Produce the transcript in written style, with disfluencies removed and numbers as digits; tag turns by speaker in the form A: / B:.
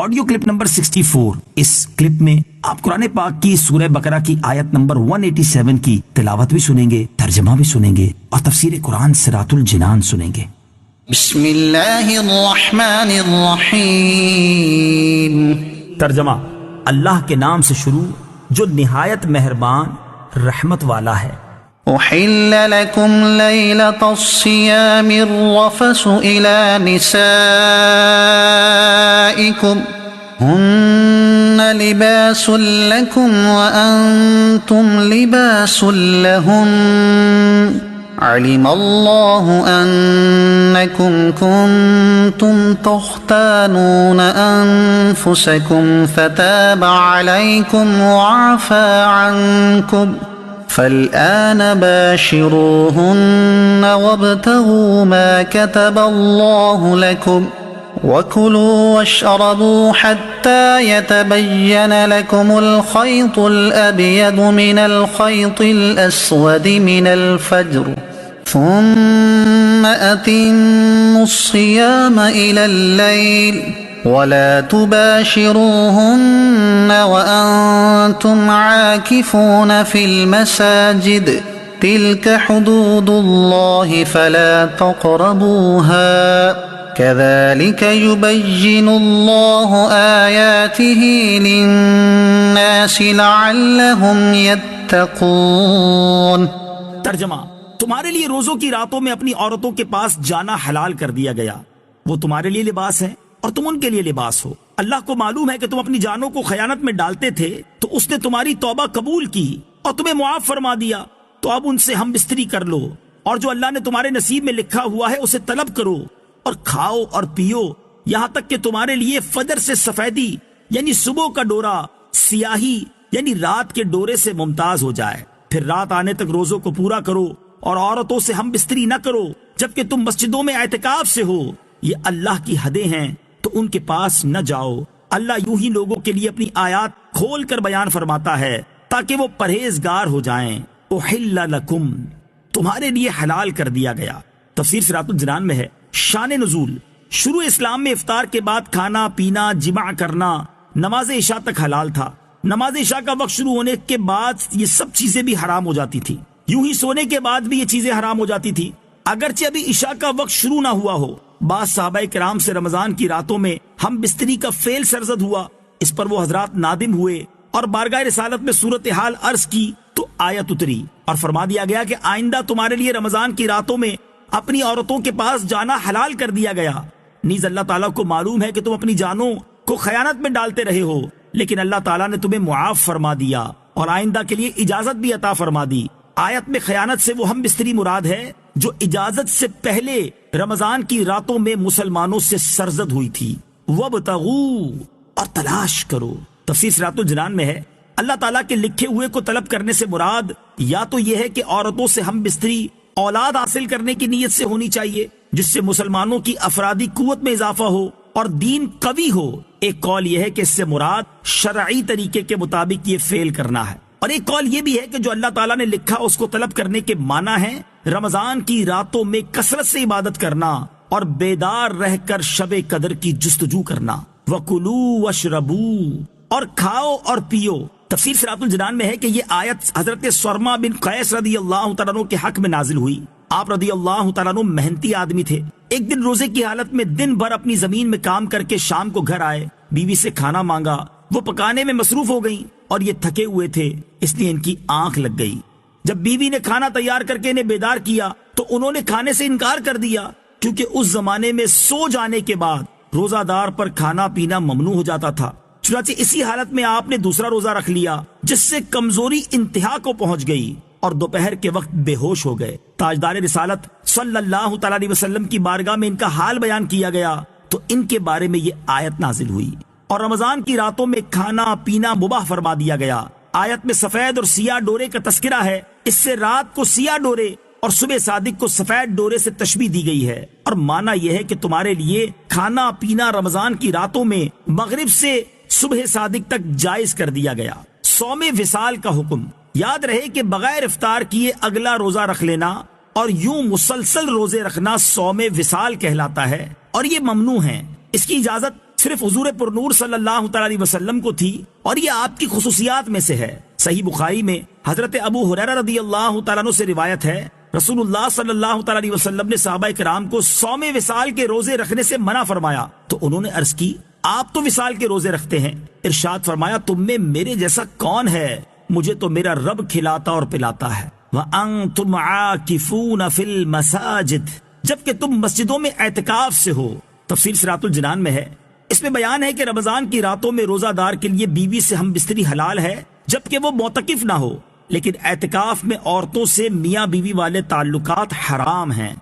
A: Audio clip number 64۔ اس clip میں آپ قرآن پاک کی سورہ بقرہ کی آیت نمبر 187 کی تلاوت بھی سنیں گے، ترجمہ بھی سنیں گے اور تفسیر قرآن صراط الجنان سنیں گے۔
B: بسم اللہ الرحمن الرحیم۔
A: ترجمہ: اللہ کے نام سے شروع جو نہایت مہربان رحمت والا ہے۔
B: احل لکم لیلۃ الصیام الرفث الی نسائکم ہن لباس لکم وانتم لباس لہن علم اللہ انکم کنتم تختانون انفسکم فتاب علیکم وعفا عنکم فالآن باشروهن وابتغوا ما كتب الله لكم وكلوا واشربوا حتى يتبين لكم الخيط الأبيض من الخيط الأسود من الفجر ثم أتموا الصيام إلى الليل ولا تباشروهن وأنتم عاكفون في المساجد تلك حدود الله فلا تقربوها كذلك يبين الله آياته للناس لعلهم يتقون۔
A: ترجمہ: تمہارے لیے روزوں کی راتوں میں اپنی عورتوں کے پاس جانا حلال کر دیا گیا، وہ تمہارے لیے لباس ہے اور تم ان کے لیے لباس ہو۔ اللہ کو معلوم ہے کہ تم اپنی جانوں کو خیانت میں ڈالتے تھے، تو اس نے تمہاری توبہ قبول کی اور تمہیں معاف فرما دیا، تو اب ان سے ہم بستری کر لو، اور جو اللہ نے تمہارے نصیب میں لکھا ہوا ہے اسے طلب کرو، اور کھاؤ اور پیو یہاں تک کہ تمہارے لیے فجر سے سفیدی یعنی صبح کا ڈورا سیاہی یعنی رات کے ڈورے سے ممتاز ہو جائے، پھر رات آنے تک روزوں کو پورا کرو، اور عورتوں سے ہم بستری نہ کرو جبکہ تم مسجدوں میں اعتکاف سے ہو، یہ اللہ کی حدیں ہیں تو ان کے پاس نہ جاؤ۔ اللہ یوں ہی لوگوں کے لیے اپنی آیات کھول کر بیان فرماتا ہے تاکہ وہ پرہیزگار ہو جائیں۔ احل لکم، تمہارے لیے حلال کر دیا گیا۔ تفسیر صراط الجنان میں ہے۔ شان نزول: شروع اسلام میں افطار کے بعد کھانا پینا، جماع کرنا نماز عشاء تک حلال تھا۔ نماز عشاء کا وقت شروع ہونے کے بعد یہ سب چیزیں بھی حرام ہو جاتی تھی، یوں ہی سونے کے بعد بھی یہ چیزیں حرام ہو جاتی تھی اگرچہ ابھی عشاء کا وقت شروع نہ ہوا ہو۔ بعض صحابہ کرام سے رمضان کی راتوں میں ہم بستری کا فعل سرزد ہوا، اس پر وہ حضرات نادم ہوئے اور بارگاہ رسالت میں صورتحال عرض کی تو آیت اتری اور فرما دیا گیا کہ آئندہ تمہارے لیے رمضان کی راتوں میں اپنی عورتوں کے پاس جانا حلال کر دیا گیا۔ نیز اللہ تعالیٰ کو معلوم ہے کہ تم اپنی جانوں کو خیانت میں ڈالتے رہے ہو، لیکن اللہ تعالیٰ نے تمہیں معاف فرما دیا اور آئندہ کے لیے اجازت بھی عطا فرما دی۔ آیت میں خیانت سے وہ ہم بستری مراد ہے جو اجازت سے پہلے رمضان کی راتوں میں مسلمانوں سے سرزد ہوئی تھی۔ وَابْتَغُوا، اور تلاش کرو۔ تفسیر صراط الجنان میں ہے اللہ تعالیٰ کے لکھے ہوئے کو طلب کرنے سے مراد یا تو یہ ہے کہ عورتوں سے ہم بستری اولاد حاصل کرنے کی نیت سے ہونی چاہیے جس سے مسلمانوں کی افرادی قوت میں اضافہ ہو اور دین قوی ہو۔ ایک قول یہ ہے کہ اس سے مراد شرعی طریقے کے مطابق یہ فعل کرنا ہے، اور ایک قول یہ بھی ہے کہ جو اللہ تعالیٰ نے لکھا اس کو طلب کرنے کے معنی ہے رمضان کی راتوں میں کثرت سے عبادت کرنا اور بیدار رہ کر شب قدر کی جستجو کرنا۔ وَكُلُوا وَاشْرَبُوا، اور کھاؤ اور پیو۔ تفسیر صراط الجنان میں ہے کہ یہ آیت حضرت سرما بن قیس رضی اللہ تعالیٰ عنہ کے حق میں نازل ہوئی۔ آپ رضی اللہ تعالیٰ عنہ محنتی آدمی تھے۔ ایک دن روزے کی حالت میں دن بھر اپنی زمین میں کام کر کے شام کو گھر آئے، بیوی سے کھانا مانگا، وہ پکانے میں مصروف ہو گئیں اور یہ تھکے ہوئے تھے اس لیے ان کی آنکھ لگ گئی۔ جب بیوی نے کھانا تیار کر کے انہیں بیدار کیا تو انہوں نے کھانے سے انکار کر دیا، کیونکہ اس زمانے میں سو جانے کے بعد روزہ دار پر کھانا پینا ممنوع ہو جاتا تھا۔ چنانچہ اسی حالت میں آپ نے دوسرا روزہ رکھ لیا جس سے کمزوری انتہا کو پہنچ گئی اور دوپہر کے وقت بے ہوش ہو گئے۔ تاجدار رسالت صلی اللہ تعالیٰ علیہ وسلم کی بارگاہ میں ان کا حال بیان کیا گیا تو ان کے بارے میں یہ آیت نازل ہوئی اور رمضان کی راتوں میں کھانا پینا مباح فرما دیا گیا۔ آیت میں سفید اور سیاہ ڈورے کا تذکرہ ہے، اس سے رات کو سیاہ ڈورے اور صبح صادق کو سفید ڈورے سے تشبیہ دی گئی ہے، اور معنی یہ ہے کہ تمہارے لیے کھانا پینا رمضان کی راتوں میں مغرب سے صبح صادق تک جائز کر دیا گیا۔ صوم وصال کا حکم: یاد رہے کہ بغیر افطار کیے اگلا روزہ رکھ لینا اور یوں مسلسل روزے رکھنا صوم وصال کہلاتا ہے اور یہ ممنوع ہے۔ اس کی اجازت صرف حضور پر نور صلی اللہ تعالی علیہ وسلم کو تھی، اور یہ آپ کی خصوصیات میں سے ہے۔ صحیح بخاری میں حضرت ابو ہریرہ رضی اللہ تعالیٰ عنہ سے روایت ہے، رسول اللہ صلی اللہ تعالی علیہ وسلم نے صحابہ کرام کو صوم وصال کے روزے رکھنے سے منع فرمایا، تو انہوں نے عرض کی آپ تو وصال کے روزے رکھتے ہیں، ارشاد فرمایا تم میں میرے جیسا کون ہے، مجھے تو میرا رب کھلاتا اور پلاتا ہے۔ وَأَنْتُمْ عَاكِفُونَ فِي الْمَسَاجِدِ، جبکہ تم مسجدوں میں اعتکاف سے ہو۔ تفسیر صراط الجنان میں ہے، اس میں بیان ہے کہ رمضان کی راتوں میں روزہ دار کے لیے بیوی سے ہم بستری حلال ہے جبکہ وہ معتکف نہ ہو، لیکن اعتکاف میں عورتوں سے میاں بیوی والے تعلقات حرام ہیں۔